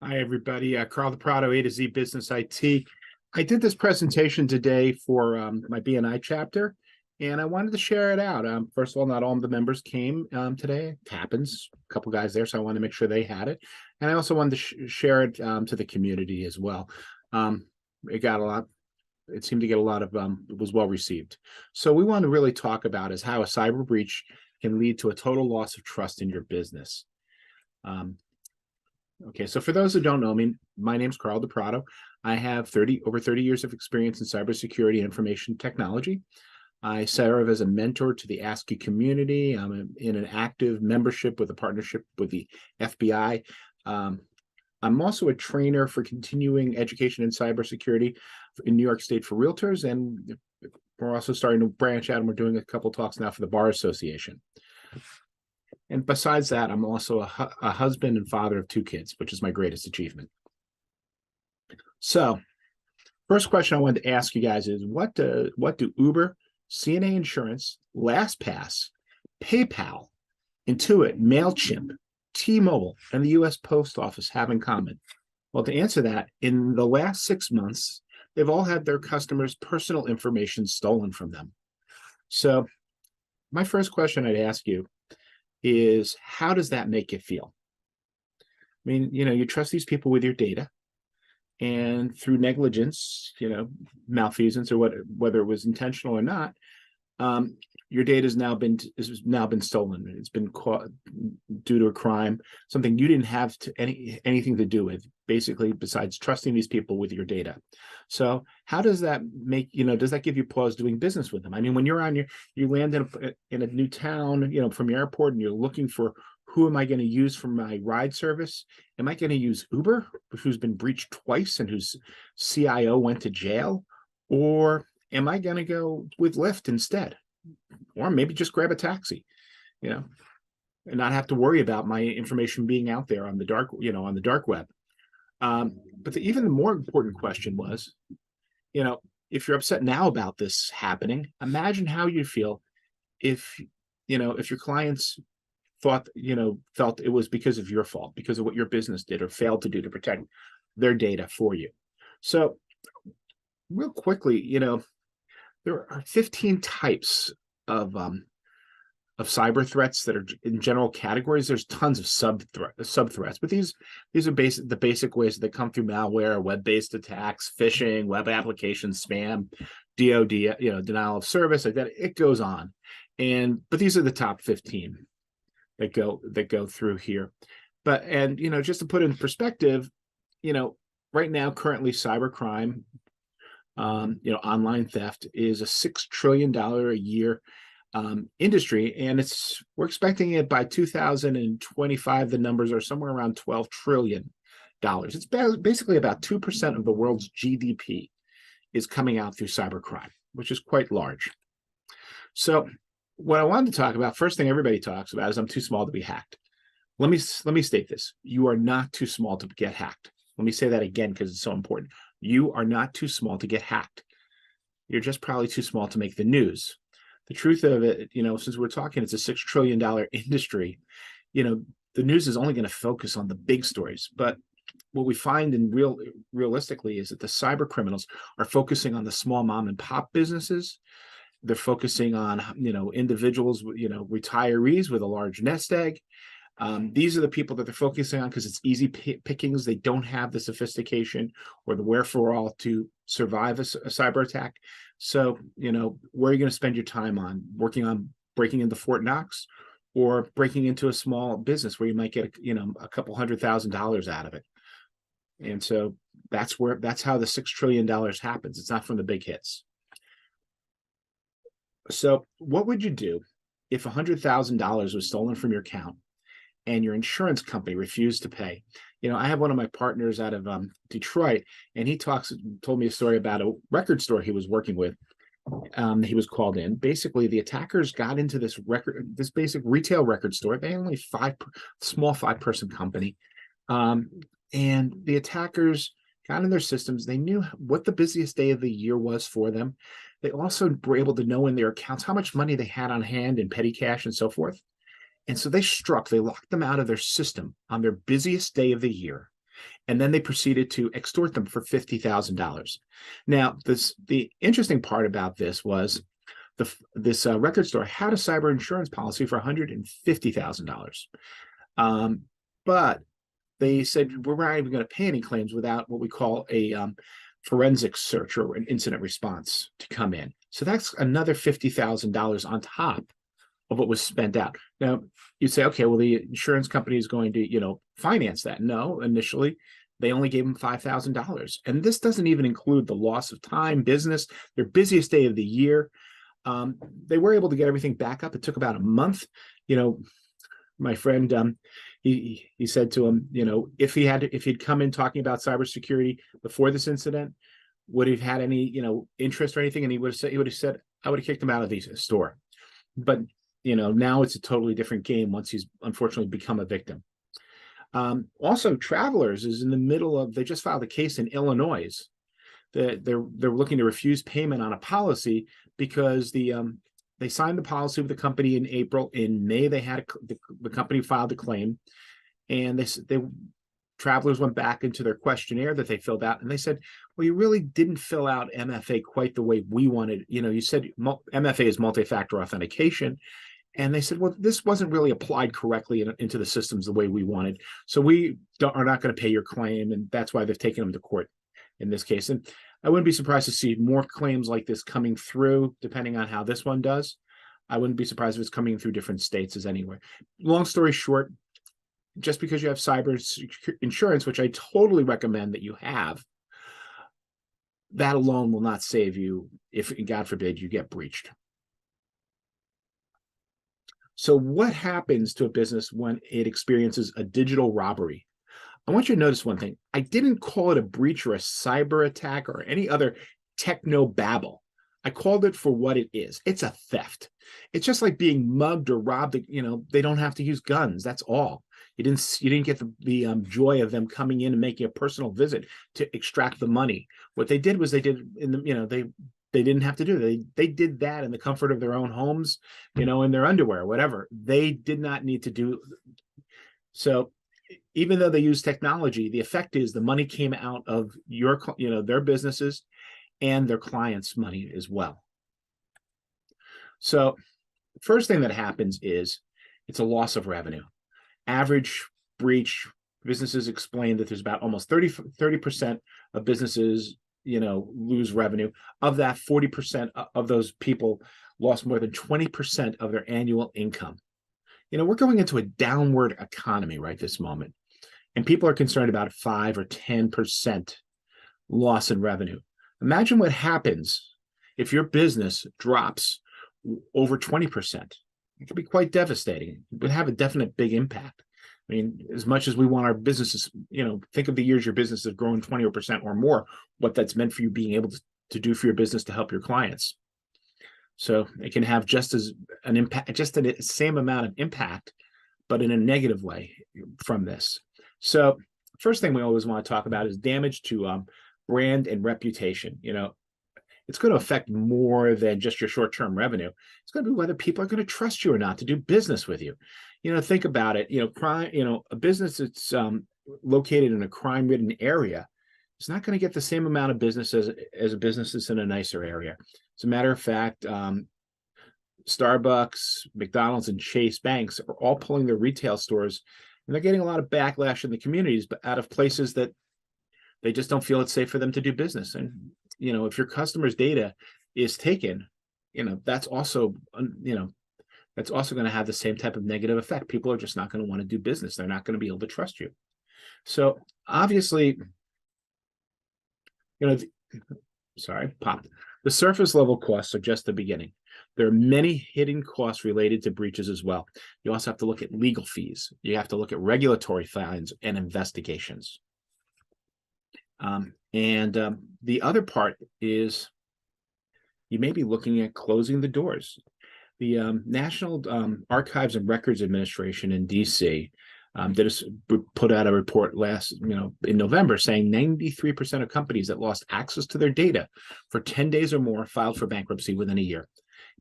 Hi, everybody. Carl the Prado, A to Z Business IT. I did this presentation today for my BNI chapter, and I wanted to share it out. First of all, not all of the members came today. It happens. A couple guys there, so I wanted to make sure they had it. And I also wanted to share it to the community as well. It got a lot. It seemed to get a lot of, it was well received. So we want to really talk about is how a cyber breach can lead to a total loss of trust in your business. Okay, so for those who don't know me, my name's Carl DePrado. I have over 30 years of experience in cybersecurity and information technology. I serve as a mentor to the ASCII community. I'm in an active membership with a partnership with the FBI. I'm also a trainer for continuing education in cybersecurity in New York State for realtors, and we're also starting to branch out, and we're doing a couple talks now for the Bar Association. And besides that, I'm also a husband and father of 2 kids, which is my greatest achievement. So, first question I wanted to ask you guys is, what do Uber, CNA Insurance, LastPass, PayPal, Intuit, MailChimp, T-Mobile, and the U.S. Post Office have in common? Well, to answer that, in the last 6 months, they've all had their customers' personal information stolen from them. So, my first question I'd ask you is, how does that make you feel? I mean, you trust these people with your data, and through negligence, malfeasance, or whether it was intentional or not, your data has now been stolen. It's been caught due to a crime, something you didn't have anything to do with, basically, besides trusting these people with your data. So how does that make, does that give you pause doing business with them? I mean, when you're you land in a new town, from your airport, and you're looking for, who am I going to use for my ride service? Am I going to use Uber, who's been breached twice and whose CIO went to jail? Or am I going to go with Lyft instead? Or maybe just grab a taxi, and not have to worry about my information being out there on the dark web. But even the more important question was, if you're upset now about this happening, imagine how you feel if your clients felt it was because of your fault, because of what your business did or failed to do to protect their data for you. So real quickly, there are 15 types of cyber threats that are in general categories. There's tons of sub threats, but these are the basic ways that come through: malware, web-based attacks, phishing, web applications, spam, DoD, denial of service, like that. It goes on, but these are the top 15 that go through here. But just to put in perspective, right now, currently, cybercrime, online theft is a $6 trillion a year industry, and we're expecting it by 2025. The numbers are somewhere around $12 trillion. It's basically about 2% of the world's GDP is coming out through cybercrime, which is quite large. So what I wanted to talk about, first thing everybody talks about, is I'm too small to be hacked. Let me state this: you are not too small to get hacked. Let me say that again, because it's so important. You are not too small to get hacked. You're just probably too small to make the news. The truth of it, since we're talking, it's a $6 trillion industry, the news is only going to focus on the big stories. But what we find realistically is that the cyber criminals are focusing on the small mom and pop businesses. They're focusing on, individuals, retirees with a large nest egg. These are the people that they're focusing on because it's easy pickings. They don't have the sophistication or the wherewithal to survive a cyber attack. So, where are you going to spend your time on? Working on breaking into Fort Knox, or breaking into a small business where you might get, a couple $100,000 out of it. And so that's how the $6 trillion happens. It's not from the big hits. So what would you do if $100,000 was stolen from your account and your insurance company refused to pay? I have one of my partners out of Detroit, and he told me a story about a record store he was working with. He was called in. Basically, the attackers got into this basic retail record store. They had only small 5-person company, and the attackers got in their systems. They knew what the busiest day of the year was for them. They also were able to know in their accounts how much money they had on hand in petty cash and so forth. And so they locked them out of their system on their busiest day of the year. and then they proceeded to extort them for $50,000. Now, the interesting part about this was this record store had a cyber insurance policy for $150,000, but they said we're not even going to pay any claims without what we call a forensic search or an incident response to come in. So that's another $50,000 on top of what was spent out. Now, you'd say, okay, well, the insurance company is going to, finance that. No, initially, they only gave them $5,000. And this doesn't even include the loss of time, business, their busiest day of the year. They were able to get everything back up. It took about a month. My friend, he said to him, if he'd come in talking about cybersecurity before this incident, would he have had any, interest or anything? And he would have said, I would have kicked him out of the store. But now it's a totally different game once he's unfortunately become a victim. Also, Travelers is in the middle of, they just filed a case in Illinois. They're looking to refuse payment on a policy because they signed the policy with the company in April. In May, they had the company filed a claim, and they Travelers went back into their questionnaire that they filled out, and they said, well, you really didn't fill out MFA quite the way we wanted. You said MFA is multi-factor authentication. And they said, well, this wasn't really applied correctly into the systems the way we wanted. So we are not going to pay your claim. And that's why they've taken them to court in this case. And I wouldn't be surprised to see more claims like this coming through, depending on how this one does. I wouldn't be surprised if it's coming through different states as anywhere. Long story short, just because you have cyber insurance, which I totally recommend that you have, that alone will not save you if, God forbid, you get breached. So what happens to a business when it experiences a digital robbery? I want you to notice one thing. I didn't call it a breach or a cyber attack or any other techno babble. I called it for what it is. It's a theft. It's just like being mugged or robbed. They don't have to use guns. That's all. You didn't get the joy of them coming in and making a personal visit to extract the money. What they did was they didn't have to do it. They did that in the comfort of their own homes, in their underwear, whatever. They did not need to do. So even though they use technology, the effect is the money came out of their businesses and their clients' money as well. So first thing that happens is it's a loss of revenue. Average breach, businesses explain that there's about almost 30% of businesses lose revenue. Of that, 40% of those people lost more than 20% of their annual income. We're going into a downward economy right this moment, and people are concerned about 5 or 10% loss in revenue. Imagine what happens if your business drops over 20%. It could be quite devastating. It would have a definite big impact. I mean, as much as we want our businesses, think of the years your business has grown 20% or more, what that's meant for you being able to do for your business to help your clients. So it can have just as an impact, just the same amount of impact, but in a negative way from this. So first thing we always want to talk about is damage to brand and reputation. It's going to affect more than just your short-term revenue. It's going to be whether people are going to trust you or not to do business with you. Think about it. Crime. A business that's located in a crime-ridden area is not going to get the same amount of business as a business that's in a nicer area. As a matter of fact, Starbucks, McDonald's, and Chase banks are all pulling their retail stores, and they're getting a lot of backlash in the communities, but out of places that they just don't feel it's safe for them to do business. And if your customers' data is taken, that's also going to have the same type of negative effect. People are just not going to want to do business. They're not going to be able to trust you. So obviously, the surface level costs are just the beginning. There are many hidden costs related to breaches as well. You also have to look at legal fees. You have to look at regulatory fines and investigations. The other part is you may be looking at closing the doors. The National Archives and Records Administration in DC put out a report in November saying 93% of companies that lost access to their data for 10 days or more filed for bankruptcy within a year,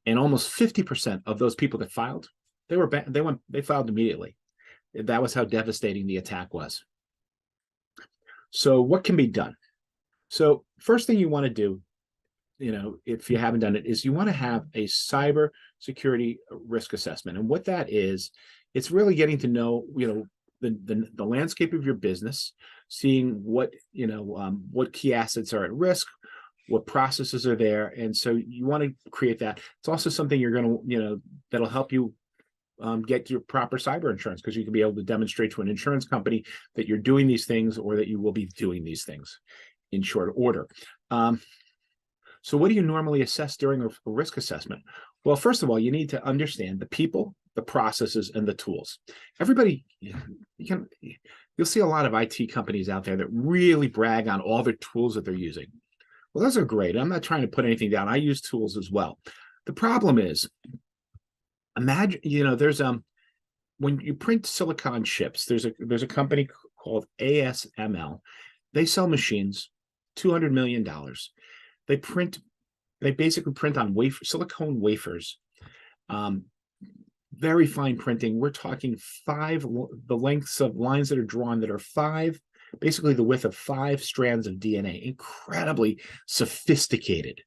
and almost 50% of those people that filed, they filed immediately. That was how devastating the attack was. So what can be done? So first thing you want to do, if you haven't done it, is you want to have a cyber security risk assessment. And what that is, it's really getting to know, the landscape of your business, seeing what key assets are at risk, what processes are there. And so you want to create that. It's also something you're going to, that'll help you get your proper cyber insurance, because you can be able to demonstrate to an insurance company that you're doing these things, or that you will be doing these things in short order. So what do you normally assess during a risk assessment? Well, first of all, you need to understand the people, the processes, and the tools. Everybody, you'll see a lot of IT companies out there that really brag on all their tools that they're using. Well, those are great. I'm not trying to put anything down. I use tools as well. The problem is, imagine, there's when you print silicon chips, there's a company called ASML. They sell machines, $200 million. They basically print on silicone wafers, very fine printing. We're talking the lengths of lines that are drawn that are basically the width of 5 strands of DNA. Incredibly sophisticated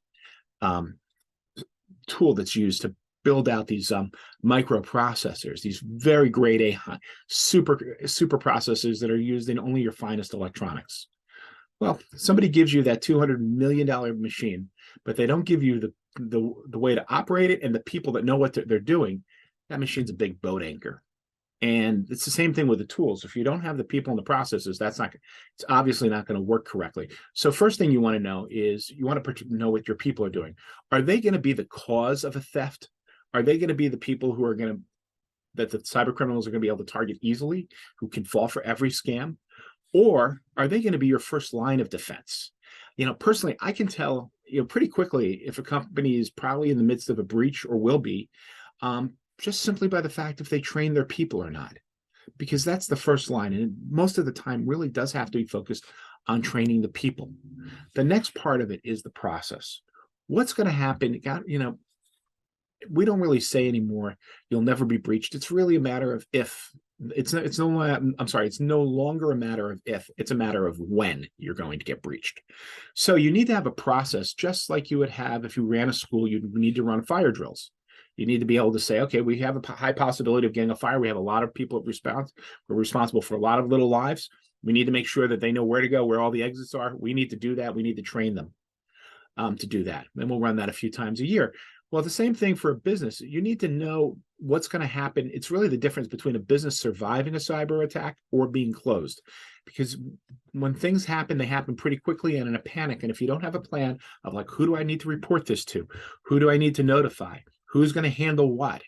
tool that's used to build out these microprocessors, these very grade A super processors that are used in only your finest electronics. Well, somebody gives you that $200 million machine, but they don't give you the way to operate it and the people that know what they're doing. That machine's a big boat anchor. And it's the same thing with the tools. If you don't have the people and the processes, it's obviously not going to work correctly. So first thing you want to know is you want to know what your people are doing. Are they going to be the cause of a theft? Are they going to be the people who are that the cyber criminals are going to be able to target easily, who can fall for every scam? Or are they going to be your first line of defense? Personally, I can tell, pretty quickly if a company is probably in the midst of a breach or will be, just simply by the fact if they train their people or not, because that's the first line. And most of the time really does have to be focused on training the people. The next part of it is the process. What's going to happen? We don't really say anymore, you'll never be breached. It's really a matter of if. It's no longer a matter of if, it's a matter of when you're going to get breached. So you need to have a process, just like you would have if you ran a school. You need to run fire drills. You need to be able to say, okay, we have a high possibility of getting a fire. We have a lot of people we're responsible for a lot of little lives. We need to make sure that they know where to go, where all the exits are. We need to do that. We need to train them to do that. And we'll run that a few times a year. Well, the same thing for a business. You need to know what's going to happen. It's really the difference between a business surviving a cyber attack or being closed. Because when things happen, they happen pretty quickly and in a panic. And if you don't have a plan of who do I need to report this to? Who do I need to notify? Who's going to handle what?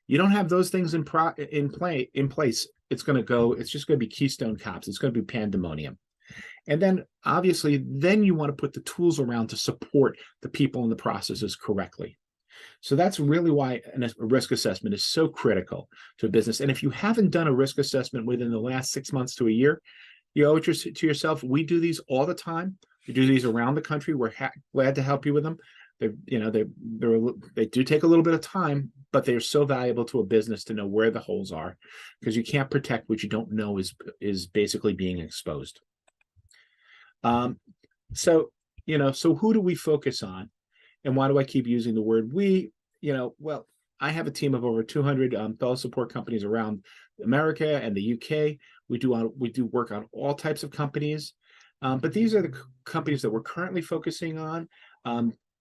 You don't have those things in place. It's just going to be Keystone Cops. It's going to be pandemonium. And then obviously, you want to put the tools around to support the people and the processes correctly. So that's really why a risk assessment is so critical to a business. And if you haven't done a risk assessment within the last 6 months to a year, you owe it to yourself. We do these all the time. We do these around the country. We're glad to help you with them. They do take a little bit of time, but they're so valuable to a business to know where the holes are, because you can't protect what you don't know is basically being exposed. So who do we focus on? And why do I keep using the word we? Well, I have a team of over 200 fellow support companies around America and the UK. We do work on all types of companies, but these are the companies that we're currently focusing on,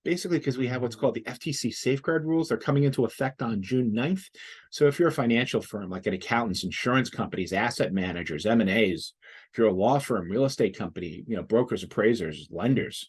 basically because we have what's called the FTC safeguard rules. They're coming into effect on June 9th. So if you're a financial firm, like an accountants, insurance companies, asset managers, M&As, if you're a law firm, real estate company, brokers, appraisers, lenders,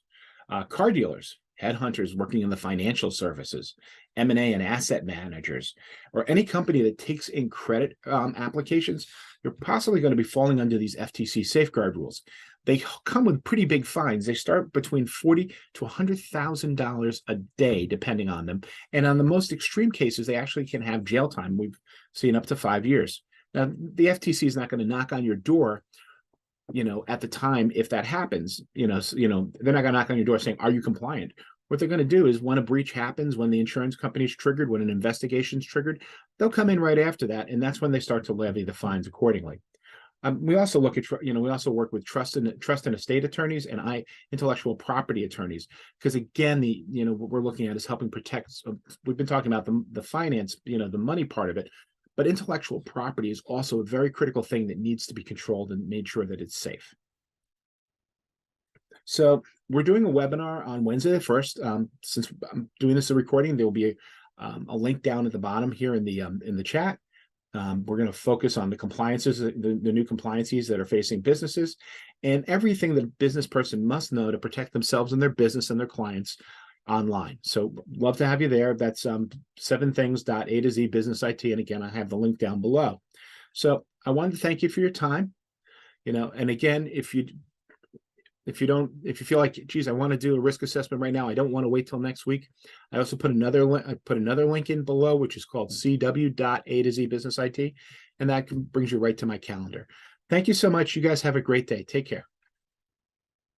car dealers, headhunters working in the financial services, M&A and asset managers, or any company that takes in credit applications, you're possibly going to be falling under these FTC safeguard rules. They come with pretty big fines. They start between $40,000 to $100,000 a day, depending on them. And on the most extreme cases, they actually can have jail time. We've seen up to 5 years. Now, the FTC is not going to knock on your door at the time, if that happens, they're not going to knock on your door saying, are you compliant? What they're going to do is when a breach happens, when the insurance company is triggered, when an investigation is triggered, they'll come in right after that. And that's when they start to levy the fines accordingly. We also look at, we also work with trust and estate attorneys and intellectual property attorneys, because again, what we're looking at is helping protect. We've been talking about the finance, the money part of it, but intellectual property is also a very critical thing that needs to be controlled and made sure that it's safe. So we're doing a webinar on Wednesday the 1st. Since I'm doing this as a recording, there will be a link down at the bottom here in the chat. We're going to focus on the compliances, the new compliances that are facing businesses, and everything that a business person must know to protect themselves and their business and their clients online. So love to have you there. That's 7things.A to Z Business IT. And again, I have the link down below. So I wanted to thank you for your time. And again, if you feel like, geez, I want to do a risk assessment right now, I don't want to wait till next week, I also put another link in below, which is called cw.A to Z Business IT, and that brings you right to my calendar. Thank you so much. You guys have a great day. Take care.